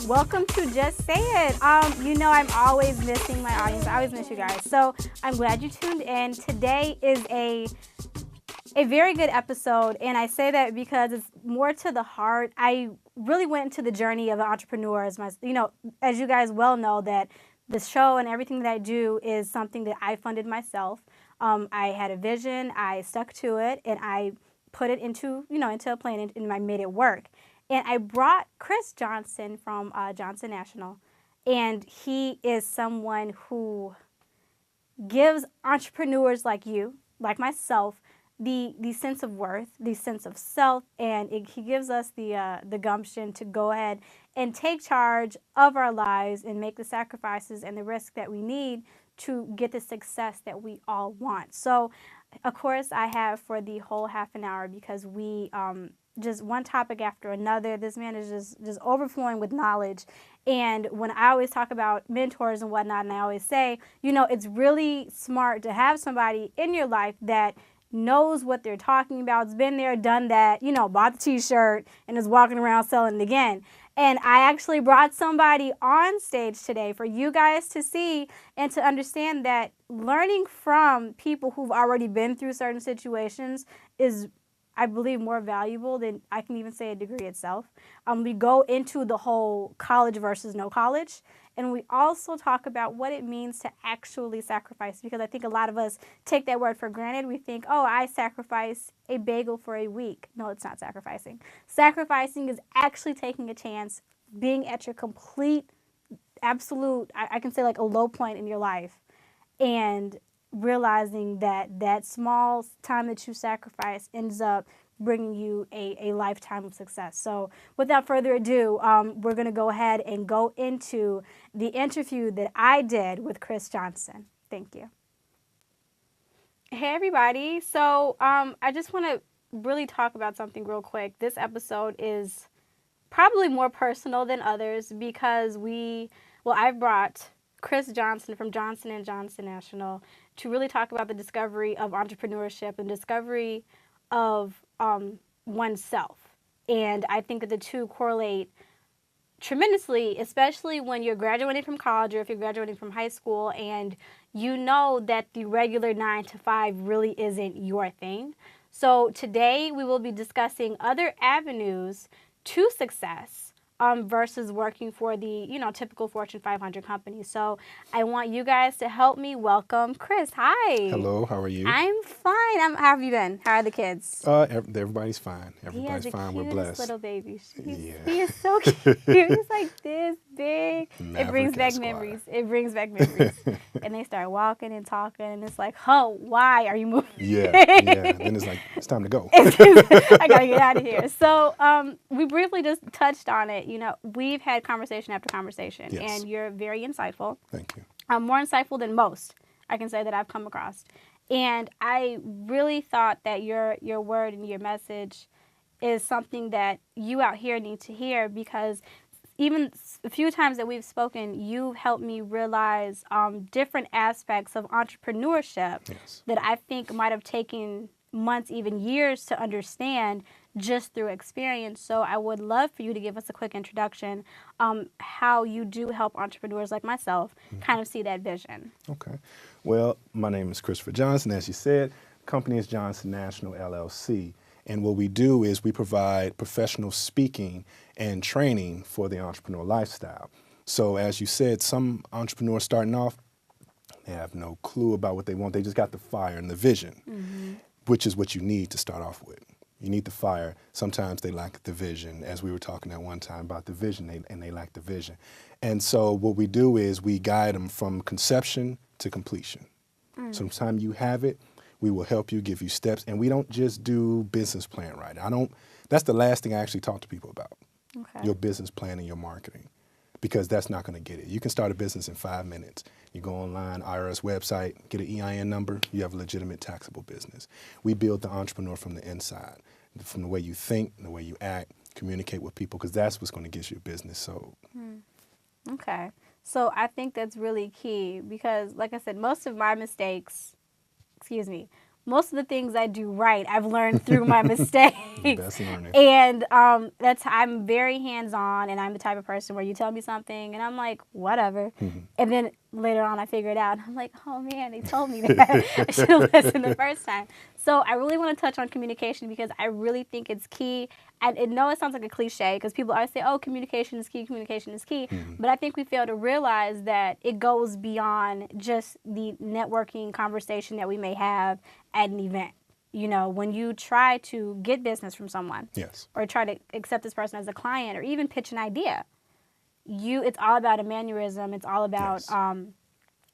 Welcome to Just Say It. I'm always missing my audience. I always miss you guys. So I'm glad you tuned in. Today is a very good episode, and I say that because it's more to the heart. I really went into the journey of an entrepreneur as you guys well know, that the show and everything that I do is something that I funded myself. I had a vision, I stuck to it, and I put it into a plan, and I made it work. And I brought Chris Johnson from Johnson National, and he is someone who gives entrepreneurs like you, like myself, the sense of worth, the sense of self, and he gives us the gumption to go ahead and take charge of our lives and make the sacrifices and the risk that we need to get the success that we all want. So, of course, I have for the whole half an hour, because we just one topic after another. This man is just overflowing with knowledge. And when I always talk about mentors and whatnot, and I always say, it's really smart to have somebody in your life that knows what they're talking about, has been there, done that, bought the t-shirt and is walking around selling it again. And I actually brought somebody on stage today for you guys to see and to understand that learning from people who've already been through certain situations is, I believe, more valuable than I can even say a degree itself. We go into the whole college versus no college, and we also talk about what it means to actually sacrifice, because I think a lot of us take that word for granted. We think, oh, I sacrifice a bagel for a week. No, it's not sacrificing. Sacrificing is actually taking a chance, being at your complete, absolute, I can say like a low point in your life, and realizing that small time that you sacrifice ends up bringing you a lifetime of success. So without further ado, we're going to go ahead and go into the interview that I did with Chris Johnson. Thank you. Hey, everybody. So I just want to really talk about something real quick. This episode is probably more personal than others because I've brought Chris Johnson from Johnson & Johnson National to really talk about the discovery of entrepreneurship and discovery of oneself. And I think that the two correlate tremendously, especially when you're graduating from college or if you're graduating from high school and you know that the regular 9-to-5 really isn't your thing. So today we will be discussing other avenues to success versus working for the, typical Fortune 500 company. So I want you guys to help me welcome Chris. Hi. Hello, how are you? I'm fine. How have you been? How are the kids? Everybody's fine. Everybody's fine. We're blessed. Little baby. Yeah. He is so cute. He's like this big. Maverick It brings back Esquire. memories. It brings back memories. And they start walking and talking, and it's like, oh, why are you moving? Yeah. Then it's like, it's time to go. I gotta get out of here. So we briefly just touched on it. We've had conversation after conversation, Yes. and you're very insightful. Thank you. More insightful than most, I can say, that I've come across. And I really thought that your word and your message is something that you out here need to hear, because even a few times that we've spoken, you've helped me realize different aspects of entrepreneurship Yes. that I think might have taken months, even years to understand just through experience. So I would love for you to give us a quick introduction how you do help entrepreneurs like myself kind of see that vision. Okay. Well, my name is Christopher Johnson. As you said, the company is Johnson National LLC. And what we do is we provide professional speaking and training for the entrepreneur lifestyle. So as you said, some entrepreneurs starting off, they have no clue about what they want. They just got the fire and the vision, which is what you need to start off with. You need the fire. Sometimes they lack the vision, as we were talking at one time about the vision, and they lack the vision. And so what we do is we guide them from conception to completion. Sometime you have it, we will help you, give you steps, and we don't just do business plan writing. That's the last thing I actually talk to people about, your business plan and your marketing, because that's not going to get it. You can start a business in 5 minutes. You go online, IRS website, get an EIN number, you have a legitimate taxable business. We build the entrepreneur from the inside, from the way you think, the way you act, communicate with people, because that's what's going to get you a business sold. Okay. So I think that's really key because, like I said, most of my mistakes most of the things I do right, I've learned through my mistakes. Best learning. And I'm very hands-on, and I'm the type of person where you tell me something, and I'm like, whatever. And then later on, I figure it out. I'm like, oh man, they told me that. I should have listened the first time. So I really want to touch on communication because I really think it's key. And I know it sounds like a cliche because people always say, oh, communication is key, communication is key. But I think we fail to realize that it goes beyond just the networking conversation that we may have at an event. You know, when you try to get business from someone, Yes. or try to accept this person as a client, or even pitch an idea, it's all about a mannerism. It's all about Yes.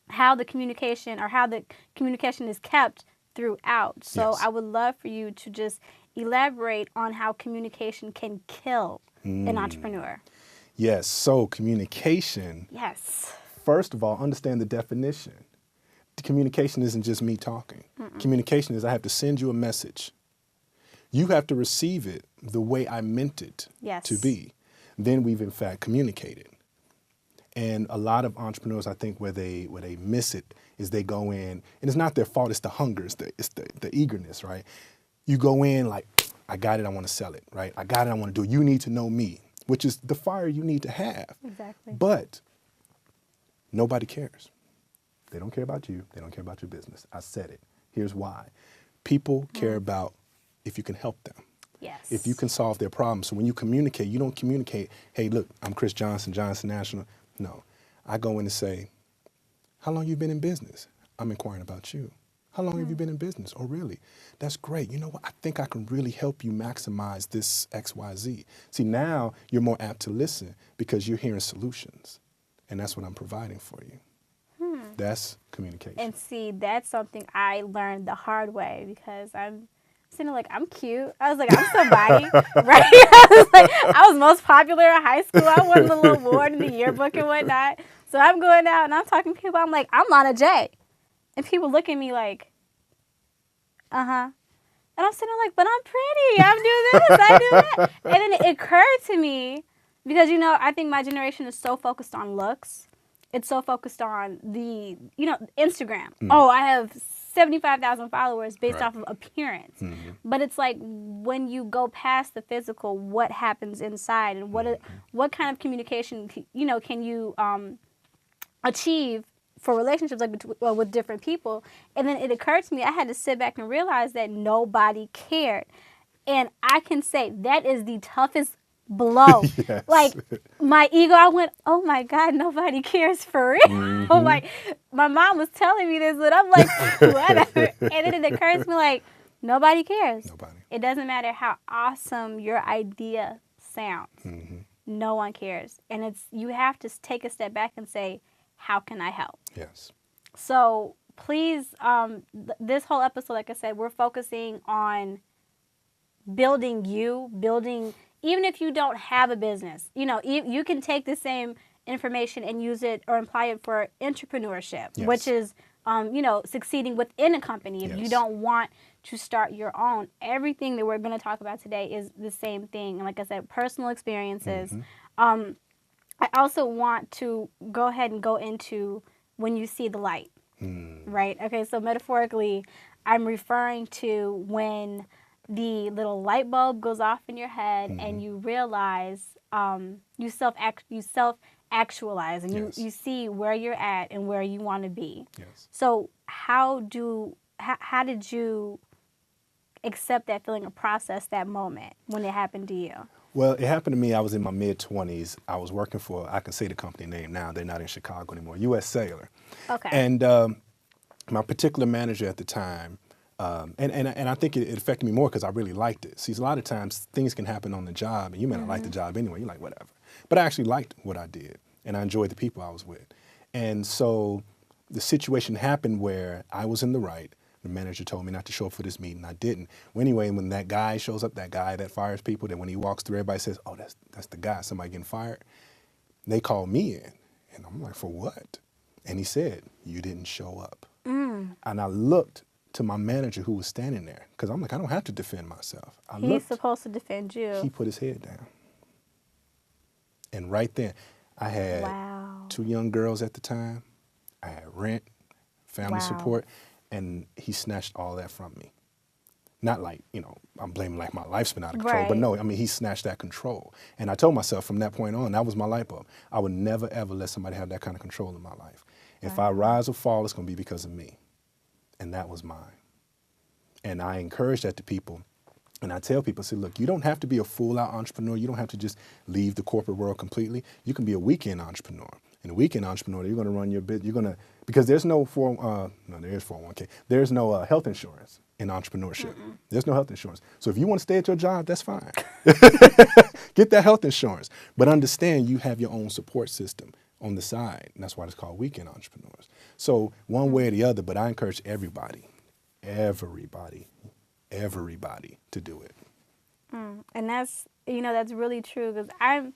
how the communication is kept throughout. So Yes. I would love for you to just elaborate on how communication can kill an entrepreneur. Yes. So communication, Yes. first of all, understand the definition. Communication isn't just me talking. Communication is I have to send you a message. You have to receive it the way I meant it Yes. to be. Then we've in fact communicated. And a lot of entrepreneurs, I think, where they miss it is they go in, and it's not their fault. It's the hunger. It's the eagerness, right? You go in like, I got it. I want to sell it, right? I got it. I want to do it. You need to know me, which is the fire you need to have. Exactly. But nobody cares. They don't care about you. They don't care about your business. I said it. Here's why. People care about if you can help them. Yes. If you can solve their problems. So when you communicate, you don't communicate, hey, look, I'm Chris Johnson, Johnson National. No. I go in and say, how long you been in business? I'm inquiring about you. How long have you been in business? Oh, really? That's great. You know what? I think I can really help you maximize this XYZ. See, now you're more apt to listen because you're hearing solutions. And that's what I'm providing for you. That's communication. And see, that's something I learned the hard way because I'm sitting there like, I'm cute. I was like, I'm somebody, right? I was most popular in high school. I won the little award in the yearbook and whatnot. So I'm going out and I'm talking to people. I'm like, I'm Lana J. And people look at me like, uh-huh. And I'm sitting there like, but I'm pretty. I'm doing this. I do that. And then it occurred to me because, you know, I think my generation is so focused on looks. It's so focused on the, you know, Instagram. Oh, I have 75,000 followers based off of appearance. But it's like when you go past the physical, what happens inside and what kind of communication, you know, can you achieve for relationships like with different people. And then it occurred to me, I had to sit back and realize that nobody cared. And I can say that is the toughest blow. Yes. Like my ego, I went, oh my God, nobody cares for real. Like my mom was telling me this, but I'm like, whatever. And then it occurs to me like, nobody cares. Nobody. It doesn't matter how awesome your idea sounds. No one cares. And you have to take a step back and say, how can I help? Yes. So please, this whole episode, like I said, we're focusing on building, even if you don't have a business, you know, you can take the same information and use it or apply it for entrepreneurship, Yes. which is, you know, succeeding within a company. If you Yes. don't want to start your own, everything that we're going to talk about today is the same thing. And like I said, personal experiences. I also want to go ahead and go into when you see the light, right? Okay, so metaphorically, I'm referring to when the little light bulb goes off in your head and you realize, you self-actualize and Yes. you see where you're at and where you want to be. Yes. So how did you accept that feeling or process that moment when it happened to you? Well, it happened to me. I was in my mid-20s. I was working for, I can say the company name now. They're not in Chicago anymore, U.S. Cellular. Okay. And my particular manager at the time, and I think it affected me more because I really liked it. See, a lot of times things can happen on the job, and you may not like the job anyway. You're like, whatever. But I actually liked what I did, and I enjoyed the people I was with. And so the situation happened where I was in the right. The manager told me not to show up for this meeting. I didn't. Well, anyway, when that guy shows up, that guy that fires people, that when he walks through, everybody says, oh, that's the guy, somebody getting fired. They called me in, and I'm like, for what? And he said, you didn't show up. And I looked to my manager who was standing there, because I'm like, I don't have to defend myself. He's supposed to defend you. He put his head down. And right then, I had 2 young girls at the time. I had rent, family support. and he snatched all that from me. Not like, I'm blaming like my life's been out of control, Right. but no, I mean, he snatched that control. And I told myself from that point on, that was my light bulb. I would never, ever let somebody have that kind of control in my life. If I rise or fall, it's going to be because of me. And that was mine. And I encourage that to people. And I tell people, say, look, you don't have to be a full-out entrepreneur. You don't have to just leave the corporate world completely. You can be a weekend entrepreneur. And a weekend entrepreneur, you're going to run your business. You're going to, because there's no there is 401k. There's no health insurance in entrepreneurship. There's no health insurance. So if you want to stay at your job, that's fine. Get that health insurance. But understand you have your own support system on the side. And that's why it's called weekend entrepreneurs. So one way or the other, but I encourage everybody to do it. And that's, that's really true, because I'm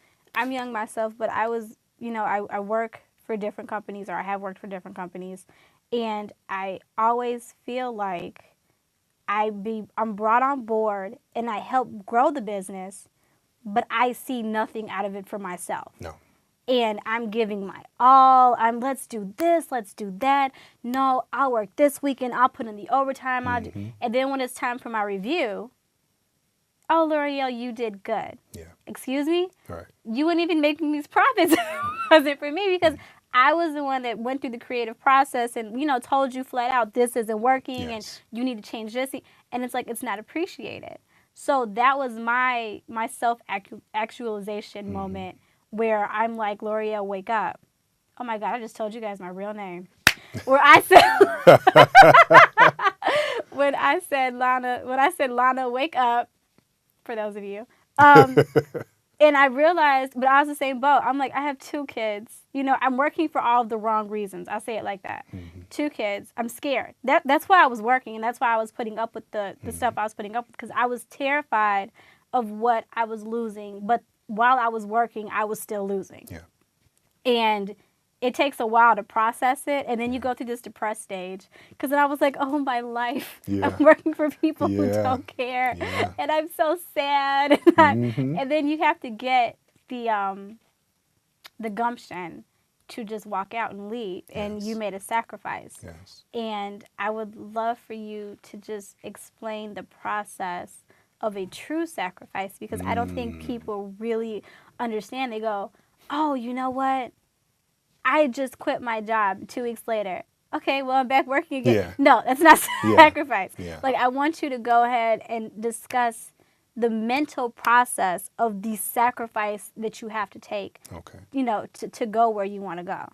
young myself, but I was, I work for different companies, or I have worked for different companies, and I always feel like I'm brought on board and I help grow the business, but I see nothing out of it for myself. No. And I'm giving my all. Let's do this, let's do that. No, I'll work this weekend, I'll put in the overtime, I'll do. And then when it's time for my review, oh, L'Oreal, you did good. Yeah. Excuse me? Right. You wouldn't even making these profits if it wasn't for me, because I was the one that went through the creative process and, told you flat out, this isn't working, and you need to change this. And it's like, it's not appreciated. So that was my self-actualization moment, where I'm like, L'Oreal, wake up. Oh my God, I just told you guys my real name. Where I said, when I said, Lana, wake up, for those of you. And I realized, but I was the same boat. I'm like, I have 2 kids. I'm working for all of the wrong reasons. I'll say it like that. 2 kids. I'm scared. That's why I was working, and that's why I was putting up with the stuff I was putting up with, because I was terrified of what I was losing. But while I was working, I was still losing. Yeah. And it takes a while to process it, and then you go through this depressed stage, because then I was like, oh, my life, I'm working for people who don't care, and I'm so sad. And then you have to get the gumption to just walk out and leave, and you made a sacrifice. Yes. And I would love for you to just explain the process of a true sacrifice, because I don't think people really understand. They go, oh, you know what? I just quit my job 2 weeks later. Okay, well, I'm back working again. Yeah. No, that's not sacrifice. Yeah. Like, I want you to go ahead and discuss the mental process of the sacrifice that you have to take, to go where you want to go.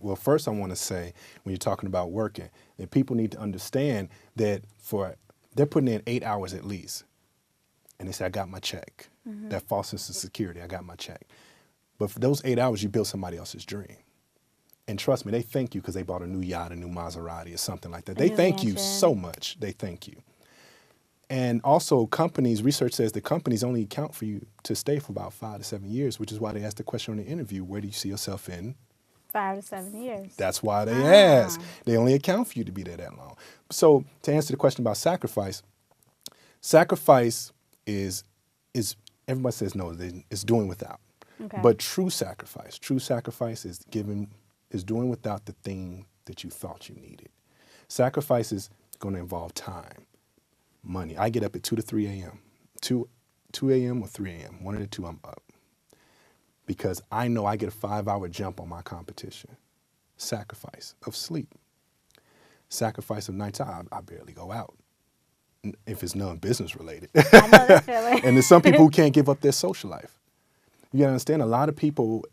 Well, first I want to say, when you're talking about working, that people need to understand that they're putting in 8 hours at least. And they say, I got my check. That false sense of security, I got my check. But for those 8 hours, you built somebody else's dream. And trust me, they thank you because they bought a new yacht, a new Maserati, or something like that. They thank you so much. They thank you. And also research says that companies only account for you to stay for about 5 to 7 years, which is why they asked the question on the interview, where do you see yourself in 5 to 7 years. That's why they ask. They only account for you to be there that long. So to answer the question about sacrifice is everybody says no, it's doing without. Okay. But true sacrifice is doing without the thing that you thought you needed. Sacrifice is going to involve time, money. I get up at 2 to 3 a.m. 2 a.m. or 3 a.m. One of the two, I'm up. Because I know I get a 5-hour jump on my competition. Sacrifice of sleep. Sacrifice of nighttime. I barely go out. If it's non-business related. I know that feeling. And there's some people who can't give up their social life. You gotta understand, a lot of people,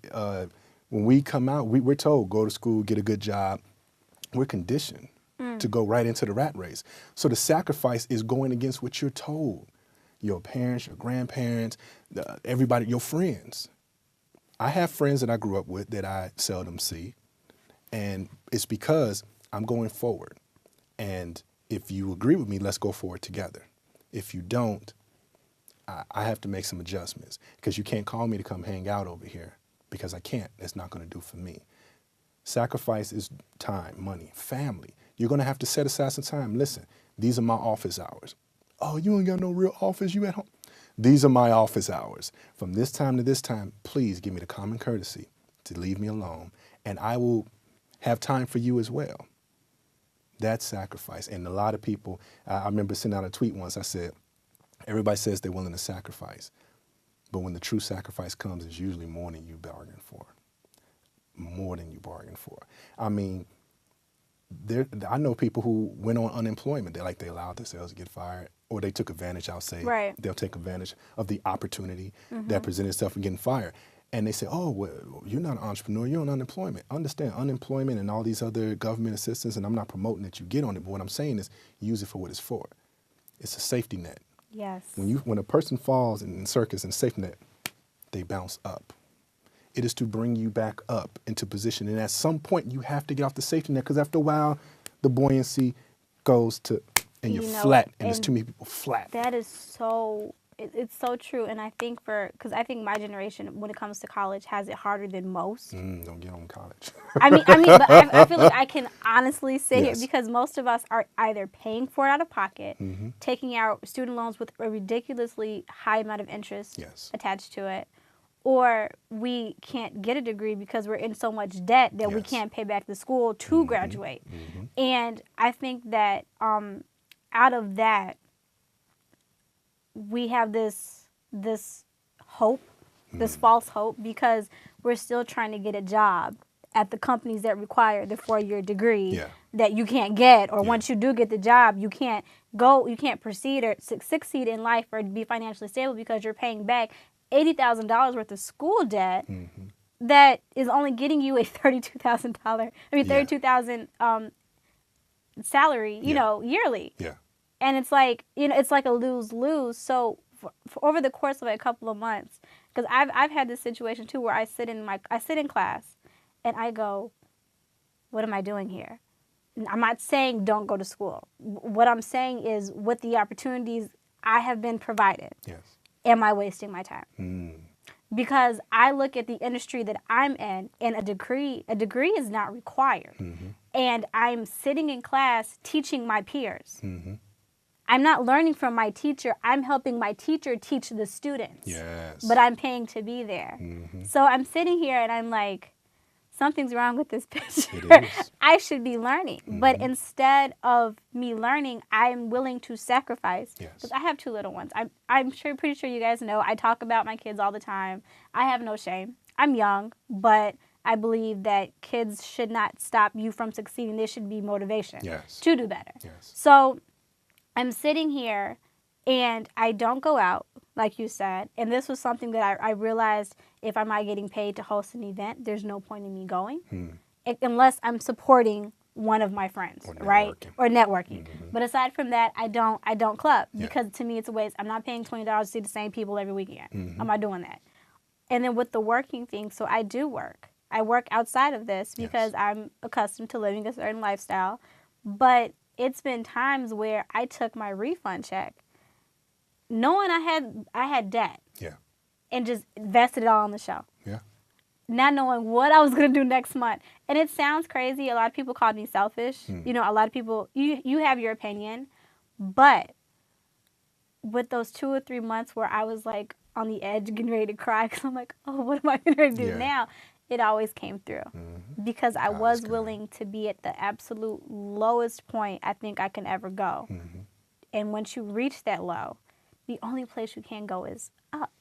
when we come out, we're told, go to school, get a good job. We're conditioned to go right into the rat race. So the sacrifice is going against what you're told. Your parents, your grandparents, everybody, your friends. I have friends that I grew up with that I seldom see. And it's because I'm going forward. And if you agree with me, let's go forward together. If you don't, I have to make some adjustments, because you can't call me to come hang out over here, because I can't. It's not going to do for me. Sacrifice is time, money, family. You're going to have to set aside some time. Listen, these are my office hours. Oh, you ain't got no real office, you at home. These are my office hours. From this time to this time, please give me the common courtesy to leave me alone, and I will have time for you as well. That's sacrifice. And a lot of people, I remember sending out a tweet once. I said, everybody says they're willing to sacrifice, but when the true sacrifice comes, it's usually more than you bargained for. More than you bargained for. I mean, I know people who went on unemployment. They allowed themselves to get fired, or they took advantage. I'll say they'll take advantage of the opportunity that presented itself in getting fired. And they say, oh, well, you're not an entrepreneur, you're on unemployment. Understand, unemployment and all these other government assistance, and I'm not promoting that you get on it, but what I'm saying is use it for what it's for. It's a safety net. Yes. When a person falls in circus and safety net, they bounce up. It is to bring you back up into position. And at some point, you have to get off the safety net, because after a while, the buoyancy goes to, and you're flat, and there's too many people flat. That is so, it's so true. And I think because I think my generation, when it comes to college, has it harder than most. Don't get on college. I mean, but I feel like I can honestly say it, because most of us are either paying for it out of pocket, taking out student loans with a ridiculously high amount of interest attached to it, or we can't get a degree because we're in so much debt that we can't pay back the school to graduate. And I think that out of that, we have this hope, this false hope, because we're still trying to get a job at the companies that require the 4-year degree that you can't get, or once you do get the job, you can't proceed or succeed in life or be financially stable, because you're paying back $80,000 worth of school debt that is only getting you a $32,000 salary, you know, yearly. Yeah. And it's like, you know, it's like a lose-lose. So for over the course of a couple of months, because I've had this situation too, where I sit in class and I go, what am I doing here? I'm not saying don't go to school. What I'm saying is, with the opportunities I have been provided, am I wasting my time? Because I look at the industry that I'm in, and a degree is not required. And I'm sitting in class teaching my peers. I'm not learning from my teacher. I'm helping my teacher teach the students. Yes. But I'm paying to be there. So I'm sitting here and I'm like, something's wrong with this picture. It is. I should be learning. But instead of me learning, I'm willing to sacrifice. Because I have 2 little ones. I'm pretty sure you guys know I talk about my kids all the time. I have no shame. I'm young, but I believe that kids should not stop you from succeeding. There should be motivation to do better. So I'm sitting here and I don't go out, like you said. And this was something that I realized, if I'm not getting paid to host an event, there's no point in me going unless I'm supporting one of my friends, right? Or networking. But aside from that, I don't club, because to me it's a waste. I'm not paying $20 to see the same people every weekend. I'm not doing that. And then with the working thing, so I do work. I work outside of this because I'm accustomed to living a certain lifestyle. But it's been times where I took my refund check, knowing I had debt, and just invested it all on the show. Not knowing what I was going to do next month. And it sounds crazy. A lot of people called me selfish. You know, a lot of people, you have your opinion. But with those 2 or 3 months where I was like on the edge, getting ready to cry, because I'm like, oh, what am I going to do now? It always came through. Because I was willing to be at the absolute lowest point I think I can ever go. And once you reach that low, the only place you can go is up.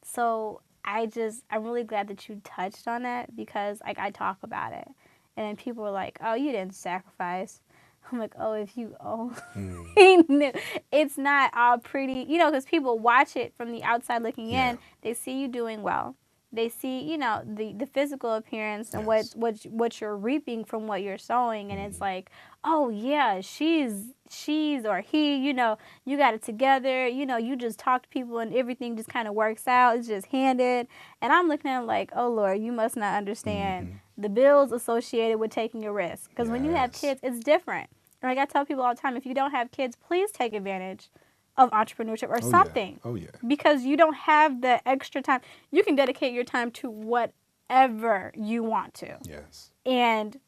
So I'm really glad that you touched on that, because like I talk about it, and then people are like, oh, you didn't sacrifice. I'm like, oh, if you knew. It's not all pretty, you know, because people watch it from the outside looking in. They see you doing well. They see, you know, the physical appearance and what you're reaping from what you're sowing, and it's like, oh yeah, she's or he, you know, you got it together, you know, you just talk to people and everything just kind of works out. It's just handed. And I'm looking at him like, oh Lord, you must not understand the bills associated with taking a risk. Because when you have kids, it's different. And like I tell people all the time, if you don't have kids, please take advantage of entrepreneurship or something. Because you don't have the extra time. You can dedicate your time to whatever you want to. And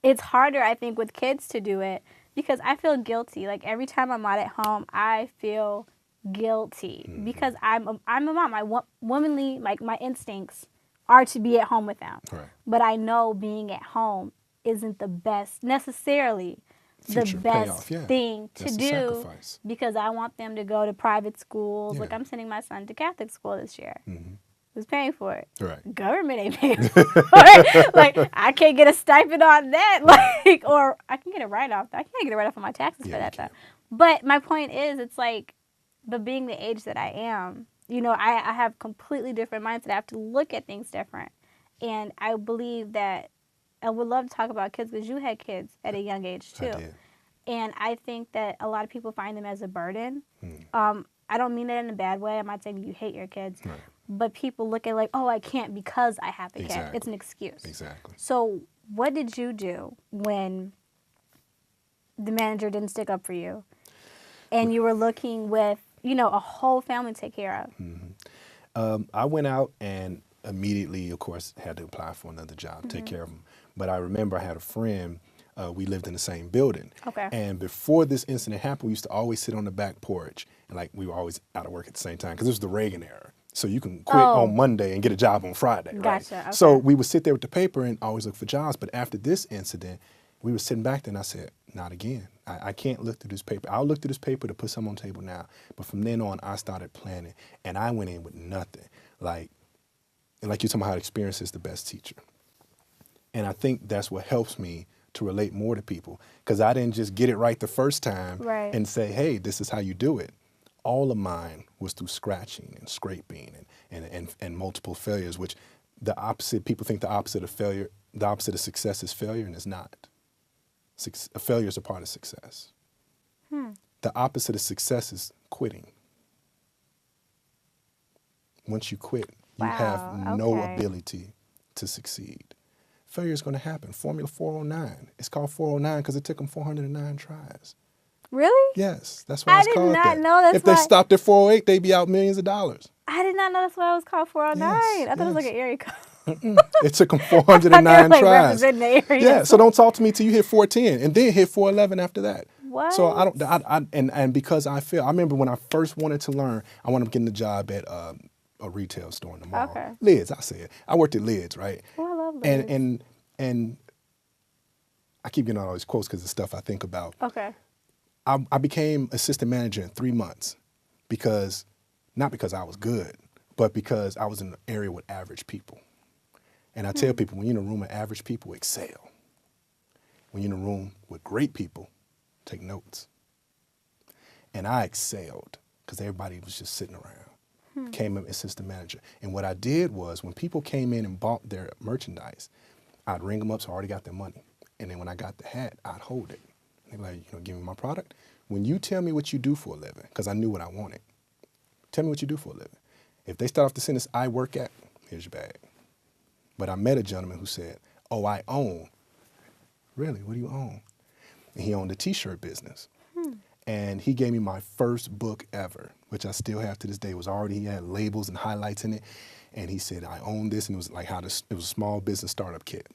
it's harder, I think, with kids to do it, because I feel guilty. Like every time I'm out at home, I feel guilty because I'm a mom. My womanly, like my instincts are to be at home with them. But I know being at home isn't the best, necessarily the Future best payoff, yeah. thing to That's the do sacrifice. because I want them to go to private schools. Yeah. Like, I'm sending my son to Catholic school this year. Mm-hmm. Who's paying for it? Right. Government ain't paying for it. Like, I can't get a stipend on that. Like, or I can get a write-off. I can't get a write-off on my taxes Yeah, for you that, though. can. But my point is, it's like, but being the age that I am, you know, I have completely different mindset. I have to look at things different. And I believe that I would love to talk about kids because you had kids at a young age, too. I did. And I think that a lot of people find them as a burden. Mm. I don't mean it in a bad way. I'm not saying you hate your kids. Right. But people look at like, oh, I can't because I have a kid. Exactly. It's an excuse. Exactly. So what did you do when the manager didn't stick up for you and you were looking with, you know, a whole family to take care of? Mm-hmm. I went out and immediately, of course, had to apply for another job, take care of them. But I remember I had a friend, we lived in the same building. Okay. And before this incident happened, we used to always sit on the back porch. And like we were always out of work at the same time because this was the Reagan era. So you can quit on Monday and get a job on Friday. Gotcha. Right? Okay. So we would sit there with the paper and always look for jobs. But after this incident, we were sitting back there and I said, not again. I can't look through this paper. I'll look through this paper to put some on the table now. But from then on, I started planning. And I went in with nothing. Like you're talking about how experience is the best teacher. And I think that's what helps me to relate more to people. Because I didn't just get it right the first time and say, hey, this is how you do it. All of mine was through scratching and scraping and multiple failures, which the opposite, people think the opposite of failure, the opposite of success is failure, and it's not. A failure is a part of success. The opposite of success is quitting. Once you quit, you have no ability to succeed. Failure is going to happen. Formula 409. It's called 409 because it took them 409 tries. Really? Yes, that's why it's called that. I did not know that's If they stopped at 408, they'd be out millions of dollars. I did not know that's why it was called 409. Yes, I thought it was like an area code. It took them 409 like tries. representing the area. Yeah, so don't talk to me till you hit 410 and then hit 411 after that. What? So and because I remember when I first wanted to learn, I wound up getting a job at a retail store in the mall. Okay. Lids, I said. I worked at Lids, right? Oh, I love Lids. And I keep getting all these quotes because of stuff I think about. Okay. I became assistant manager in 3 months not because I was good, but because I was in an area with average people. And I tell people, when you're in a room with average people, excel. When you're in a room with great people, take notes. And I excelled because everybody was just sitting around. Became an assistant manager. And what I did was when people came in and bought their merchandise, I'd ring them up, so I already got their money. And then when I got the hat, I'd hold it. They'd be like, give me my product. When you tell me what you do for a living, because I knew what I wanted, tell me what you do for a living. If they start off the sentence, I work at, here's your bag. But I met a gentleman who said, oh, I own. Really, what do you own? And he owned a t-shirt business. And he gave me my first book ever, which I still have to this day. He had labels and highlights in it. And he said, I own this. And it was like it was a small business startup kit.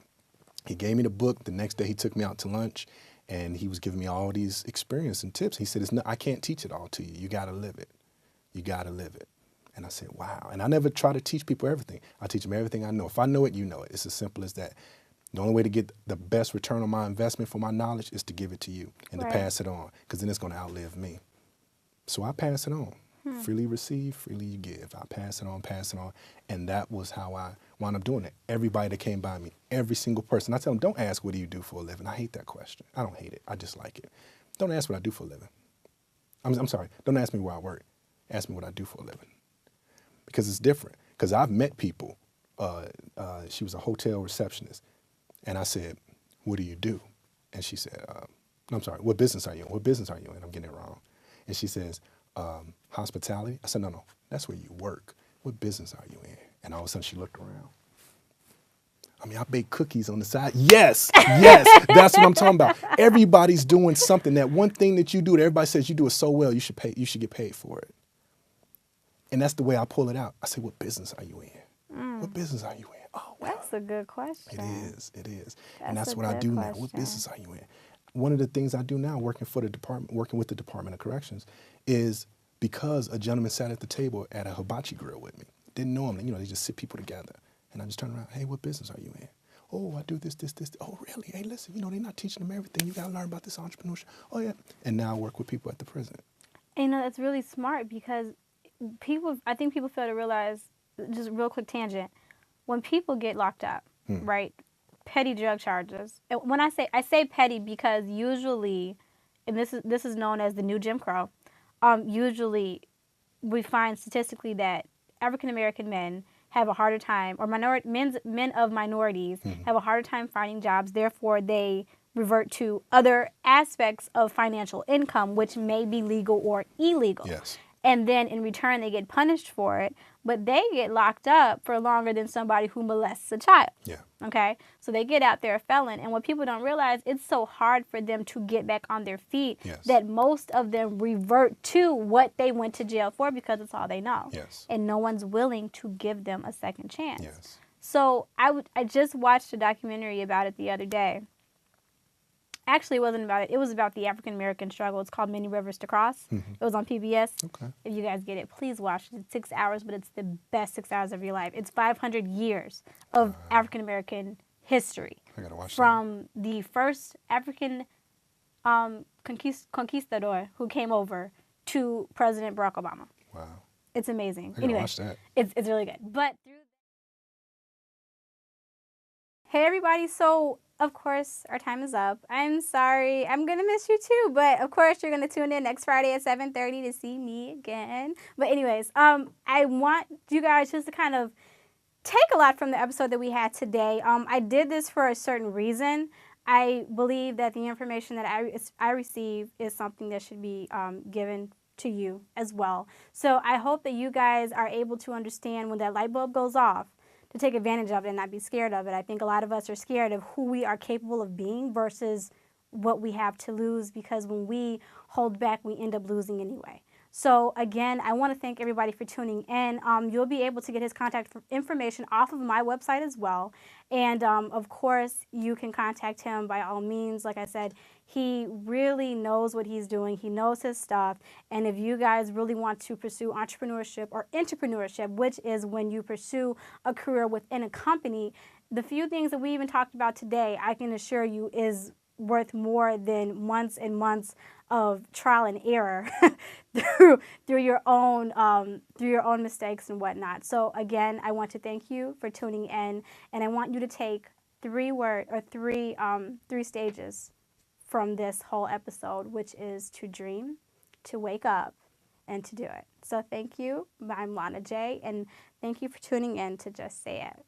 He gave me the book. The next day he took me out to lunch. And he was giving me all these experience and tips. He said, I can't teach it all to you. You got to live it. You got to live it. And I said, wow. And I never try to teach people everything. I teach them everything I know. If I know it, you know it. It's as simple as that. The only way to get the best return on my investment for my knowledge is to give it to you and to pass it on, because then it's going to outlive me. So I pass it on. Freely receive, freely you give. I pass it on. And that was how I wound up doing it. Everybody that came by me, every single person, I tell them, don't ask what do you do for a living. I hate that question. I don't hate it. I just like it. Don't ask what I do for a living. I'm sorry. Don't ask me where I work. Ask me what I do for a living. Because it's different. Because I've met people. She was a hotel receptionist. And I said, what do you do? And she said, I'm sorry, what business are you in? What business are you in? I'm getting it wrong. And she says, hospitality. I said, no, that's where you work. What business are you in? And all of a sudden she looked around. I mean, I bake cookies on the side. Yes, that's what I'm talking about. Everybody's doing something. That one thing that you do that everybody says you do it so well, you should get paid for it. And that's the way I pull it out. I say, what business are you in? What business are you in? Oh, wow. That's a good question. It is. And that's what I do now. What business are you in? One of the things I do now, working with the Department of Corrections, is because a gentleman sat at the table at a hibachi grill with me. Didn't know him. They just sit people together. And I just turn around, hey, what business are you in? oh, I do this, this, this. Oh, really? Hey, listen, you know, they're not teaching them everything. You got to learn about this entrepreneurship. Oh, yeah. And now I work with people at the prison. And, you know, that's really smart because I think people fail to realize, just a real quick tangent, when people get locked up, right, petty drug charges. And when I say petty because usually, and this is known as the new Jim Crow, usually we find statistically that African American men have a harder time, or men of minorities have a harder time finding jobs. Therefore, they revert to other aspects of financial income, which may be legal or illegal. Yes. And then in return, they get punished for it, but they get locked up for longer than somebody who molests a child. Yeah. Okay? So they get out there a felon. And what people don't realize, it's so hard for them to get back on their feet that most of them revert to what they went to jail for because it's all they know. Yes. And no one's willing to give them a second chance. Yes. So I just watched a documentary about it the other day. Actually, it wasn't about it. It was about the African American struggle. It's called Many Rivers to Cross. It was on PBS. Okay. If you guys get it, please watch it. It's 6 hours, but it's the best 6 hours of your life. It's 500 years of African American history. I gotta watch from the first African conquistador who came over to President Barack Obama. Wow. It's amazing. I gotta watch that. It's really good. But hey, everybody. So, of course, our time is up. I'm sorry. I'm going to miss you too. But, of course, you're going to tune in next Friday at 7:30 to see me again. But anyways, I want you guys just to kind of take a lot from the episode that we had today. I did this for a certain reason. I believe that the information that I receive is something that should be given to you as well. So I hope that you guys are able to understand when that light bulb goes off, to take advantage of it and not be scared of it. I think a lot of us are scared of who we are capable of being versus what we have to lose, because when we hold back, we end up losing anyway. So again, I want to thank everybody for tuning in. You'll be able to get his contact information off of my website as well. And of course, you can contact him by all means. Like I said, he really knows what he's doing. He knows his stuff. And if you guys really want to pursue entrepreneurship or entrepreneurship, which is when you pursue a career within a company, the few things that we even talked about today, I can assure you is worth more than months and months of trial and error through your own mistakes and whatnot. So again, I want to thank you for tuning in, and I want you to take three stages from this whole episode, which is to dream, to wake up, and to do it. So thank you. I'm Lana J, and thank you for tuning in to Just Say It.